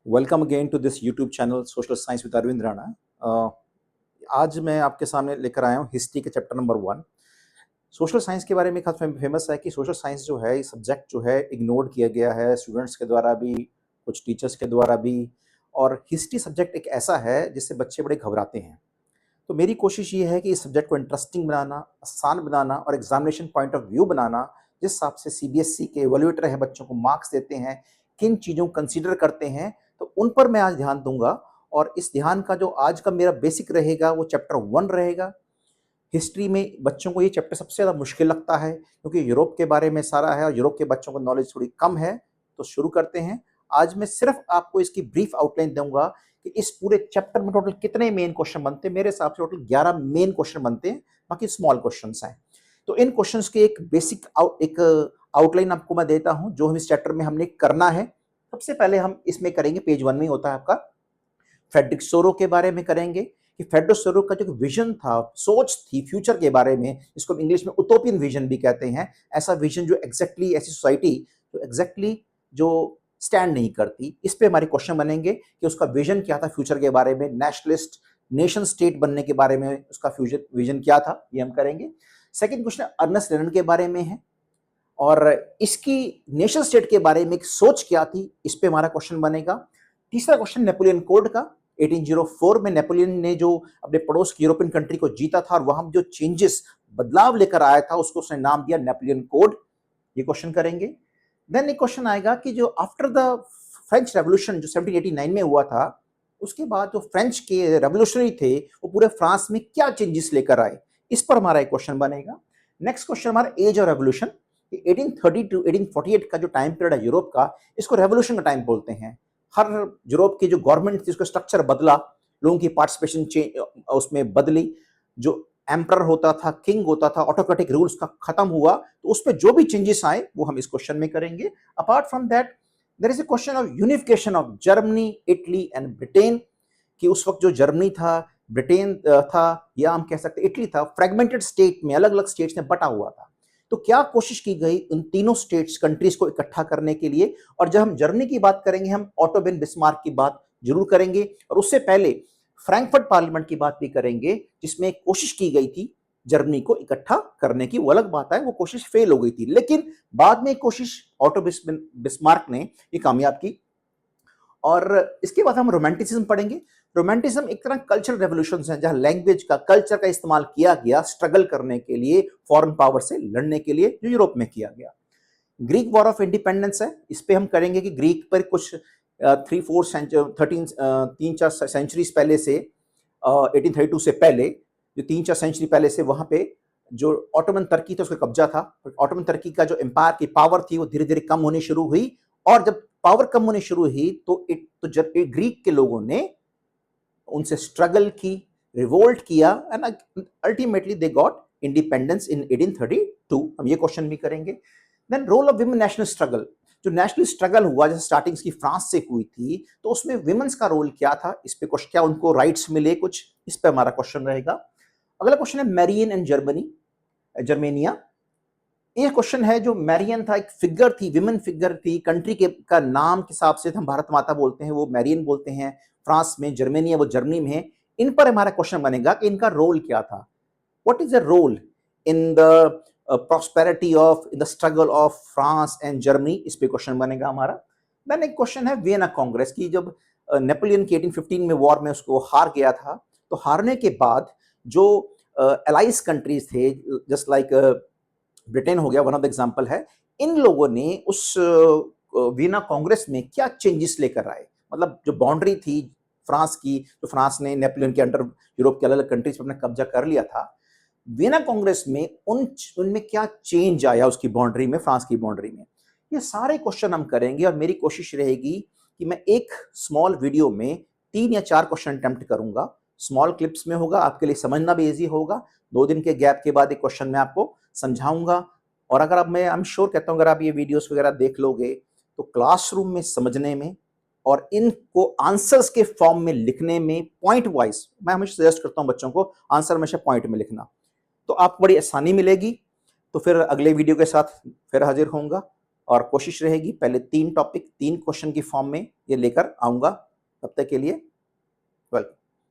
Welcome again to this YouTube channel social science with Arvind Rana. आज मैं आपके सामने लेकर आया हूँ हिस्ट्री के चैप्टर नंबर 1। सोशल साइंस के बारे में खास फेमस है कि सोशल साइंस जो है, ये सब्जेक्ट जो है इग्नोर किया गया है स्टूडेंट्स के द्वारा भी, कुछ टीचर्स के द्वारा भी। और हिस्ट्री सब्जेक्ट एक ऐसा है जिससे बच्चे बड़े घबराते हैं। तो मेरी कोशिश ये है कि इस सब्जेक्ट को इंटरेस्टिंग बनाना, आसान बनाना और एग्जामिनेशन पॉइंट ऑफ व्यू बनाना, जिस हिसाब से सीबीएसई के एवेल्युएटर है, बच्चों को मार्क्स देते हैं, किन चीज़ों को कंसीडर करते हैं, तो उन पर मैं आज ध्यान दूंगा। और इस ध्यान का जो आज का मेरा बेसिक रहेगा वो चैप्टर 1 रहेगा। हिस्ट्री में बच्चों को ये चैप्टर सबसे ज़्यादा मुश्किल लगता है क्योंकि यूरोप के बारे में सारा है और यूरोप के बच्चों को नॉलेज थोड़ी कम है। तो शुरू करते हैं। आज मैं सिर्फ आपको इसकी ब्रीफ आउटलाइन दूंगा कि इस पूरे चैप्टर में टोटल कितने मेन क्वेश्चन बनते हैं। मेरे हिसाब से टोटल 11 मेन क्वेश्चन बनते हैं, बाकी स्मॉल क्वेश्चंस हैं। तो इन क्वेश्चंस के एक बेसिक एक आउटलाइन आपको मैं देता हूं जो हम इस चैप्टर में हमने करना है। सबसे पहले हम इसमें करेंगे, पेज 1 में होता है आपका, फ्रेडरिक सोरो के बारे में करेंगे कि फ्रेडरिक सोरो का जो विजन था, सोच थी फ्यूचर के बारे में, इसको इंग्लिश में उटोपियन विजन भी कहते हैं। ऐसा विजन जो एग्जैक्टली ऐसी सोसाइटी जो एग्जैक्टली जो स्टैंड नहीं करती, इस पे हमारे क्वेश्चन बनेंगे कि उसका विजन क्या था फ्यूचर के बारे में, नेशनलिस्ट नेशन स्टेट बनने के बारे में उसका फ्यूचर विजन क्या था, ये हम करेंगे। सेकंड क्वेश्चन अर्नेस्ट रेनन के बारे में है और इसकी नेशन स्टेट के बारे में एक सोच क्या थी, इस पे हमारा क्वेश्चन बनेगा। तीसरा क्वेश्चन नेपोलियन कोड का। 1804 में नेपोलियन ने जो अपने पड़ोस की यूरोपियन कंट्री को जीता था और वहां जो चेंजेस, बदलाव लेकर आया था, उसको उसने नाम दिया नेपोलियन कोड। ये क्वेश्चन करेंगे। देन एक क्वेश्चन आएगा कि जो आफ्टर द फ्रेंच रेवोल्यूशन जो 1789 में हुआ था, उसके बाद जो फ्रेंच के रेवोल्यूशनरी थे वो पूरे फ्रांस में क्या चेंजेस लेकर आए, इस पर हमारा एक क्वेश्चन बनेगा। नेक्स्ट क्वेश्चन हमारा एज ऑफ रेवोल्यूशन। 1830 टू 1848 का जो टाइम पीरियड है यूरोप का, इसको रेवोल्यूशन का टाइम बोलते हैं। हर यूरोप की जो गवर्नमेंट थी उसका स्ट्रक्चर बदला, लोगों की पार्टिसिपेशन उसमें बदली। जो एम्परर होता था, किंग होता था, ऑटोक्रेटिक रूल्स का खत्म हुआ, तो उस पर जो भी चेंजेस आए वो हम इस क्वेश्चन में करेंगे। Apart from that there is a question of unification of Germany, Italy and Britain, कि उस वक्त जो जर्मनी था, ब्रिटेन था, या हम कह सकते इटली था, फ्रेगमेंटेड स्टेट में, अलग अलग स्टेट्स में बटा हुआ था। तो क्या कोशिश की गई उन तीनों स्टेट्स कंट्रीज को इकट्ठा करने के लिए। और जब हम जर्मनी की बात करेंगे, हम ऑटो बिन बिस्मार्क की बात जरूर करेंगे, और उससे पहले फ्रैंकफर्ट पार्लियामेंट की बात भी करेंगे, जिसमें कोशिश की गई थी जर्मनी को इकट्ठा करने की। वो अलग बात है, वो कोशिश फेल हो गई थी, लेकिन बाद में कोशिश ऑटो बिस्मार्क ने ये कामयाब की। और इसके बाद हम रोमांटिसिज्म पढ़ेंगे। रोमांटिज्म एक तरह कल्चरल रेवोल्यूशन है जहां लैंग्वेज का, कल्चर का इस्तेमाल किया गया स्ट्रगल करने के लिए, फॉरेन पावर से लड़ने के लिए, जो यूरोप में किया गया। ग्रीक वॉर ऑफ इंडिपेंडेंस है, इस पे हम करेंगे कि ग्रीक पर कुछ 3-4 सेंचुरीज पहले से, 1832 से पहले, जो 3-4 सेंचुरी पहले से वहां पे जो ऑटोमन तुर्की था उसका कब्जा था। ऑटोमन तुर्की का जो एम्पायर की पावर थी वो धीरे धीरे कम होनी शुरू हुई, और जब पावर कम होनी शुरू हुई तो जब ग्रीक के लोगों ने उनसे स्ट्रगल की, रिवोल्ट किया, and ultimately they got independence in 1832। हम ये क्वेश्चन भी करेंगे। Then role of women national struggle, जो नेशनल स्ट्रगल हुआ जैसे स्टार्टिंग की फ्रांस से हुई थी, तो उसमें विमेन्स का रोल क्या था, इस पे क्वेश्चन, क्या उनको राइट्स मिले कुछ, इस पे हमारा क्वेश्चन रहेगा। अगला क्वेश्चन है मैरियन एंड जर्मनी, जर्मेनिया। ये क्वेश्चन है, जो मैरियन था एक फिगर थी, विमेन फिगर थी, कंट्री के का नाम के हिसाब से हम भारत माता बोलते हैं, वो मैरियन बोलते हैं। फ्रांस में जर्मनी है, वो जर्मनी में है। इन पर हमारा क्वेश्चन बनेगा कि इनका रोल क्या था, what is the role in the prosperity of, in the struggle of France and Germany, इस पे क्वेश्चन बनेगा हमारा। देन एक क्वेश्चन है वियना कांग्रेस की, जब नेपोलियन की 1815 में वॉर में उसको हार गया था, तो हारने के बाद जो एलाइज कंट्रीज थे, जस्ट लाइक ब्रिटेन हो गया, वन ऑफ द एग्जांपल है, इन लोगों ने उस वीना कांग्रेस में क्या चेंजेस लेकर आए। मतलब जो बाउंड्री थी फ्रांस की, जो फ्रांस ने नेपोलियन के अंडर यूरोप के अलग अलग कंट्रीज पर अपना कब्जा कर लिया था, वीना कांग्रेस में उनमें क्या चेंज आया उसकी बाउंड्री में, फ्रांस की बाउंड्री में। ये सारे क्वेश्चन हम करेंगे, और मेरी कोशिश रहेगी कि मैं एक स्मॉल वीडियो में 3 या 4 क्वेश्चन अटेम्प्ट करूंगा। स्मॉल क्लिप्स में होगा, आपके लिए समझना भी इजी होगा। 2 दिन के गैप के बाद एक क्वेश्चन मैं आपको समझाऊंगा। और अगर आप, मैं आई एम श्योर कहता हूं, अगर आप ये वीडियोस वगैरह देख लोगे तो क्लासरूम में समझने में और इनको आंसर्स के फॉर्म में लिखने में, पॉइंट वाइज, मैं हमेशा सजेस्ट करता हूं बच्चों को आंसर हमेशा पॉइंट में लिखना, तो आपको बड़ी आसानी मिलेगी। तो फिर अगले वीडियो के साथ फिर हाजिर होऊंगा, और कोशिश रहेगी पहले 3 टॉपिक 3 क्वेश्चन की फॉर्म में ये लेकर आऊँगा। तब तक के लिए वेलकम।